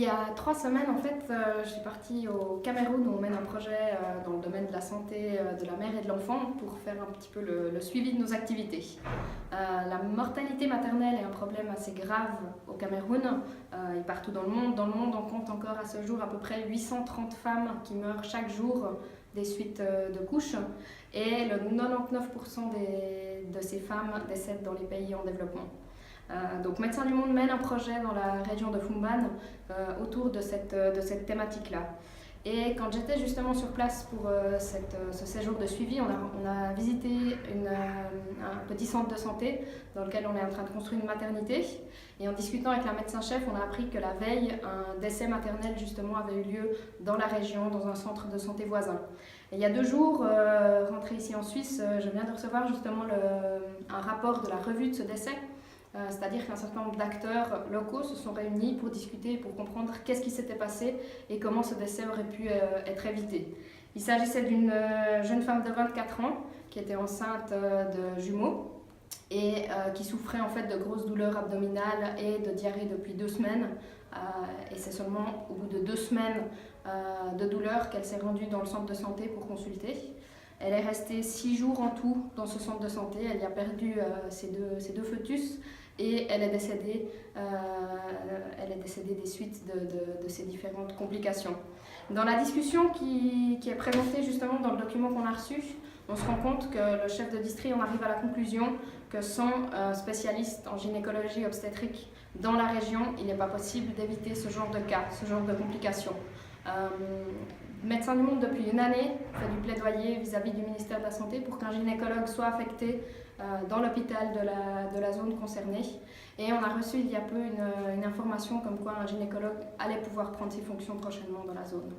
Il y a 3 semaines, en fait, je suis partie au Cameroun où on mène un projet dans le domaine de la santé de la mère et de l'enfant pour faire un petit peu le suivi de nos activités. La mortalité maternelle est un problème assez grave au Cameroun et partout dans le monde. Dans le monde, on compte encore à ce jour à peu près 830 femmes qui meurent chaque jour des suites de couches et le 99% de ces femmes décèdent dans les pays en développement. Donc Médecins du Monde mène un projet dans la région de Fumban autour de cette thématique-là. Et quand j'étais justement sur place pour ce séjour de suivi, on a visité un petit centre de santé dans lequel on est en train de construire une maternité. Et en discutant avec la médecin-chef, on a appris que la veille, un décès maternel justement avait eu lieu dans la région, dans un centre de santé voisin. Et il y a 2 jours, rentrée ici en Suisse, je viens de recevoir justement un rapport de la revue de ce décès. C'est-à-dire qu'un certain nombre d'acteurs locaux se sont réunis pour discuter, pour comprendre qu'est-ce qui s'était passé et comment ce décès aurait pu être évité. Il s'agissait d'une jeune femme de 24 ans qui était enceinte de jumeaux et qui souffrait en fait de grosses douleurs abdominales et de diarrhée depuis 2 semaines. Et c'est seulement au bout de 2 semaines de douleur qu'elle s'est rendue dans le centre de santé pour consulter. Elle est restée 6 jours en tout dans ce centre de santé. Elle y a perdu ses deux fœtus et elle est décédée des suites de ces différentes complications. Dans la discussion qui est présentée justement dans le document qu'on a reçu, on se rend compte que le chef de district en arrive à la conclusion que sans spécialiste en gynécologie obstétrique dans la région, il n'est pas possible d'éviter ce genre de cas, ce genre de complications. Médecins du Monde, depuis une année, fait du plaidoyer vis-à-vis du ministère de la Santé pour qu'un gynécologue soit affecté dans l'hôpital de la zone concernée. Et on a reçu il y a peu une information comme quoi un gynécologue allait pouvoir prendre ses fonctions prochainement dans la zone.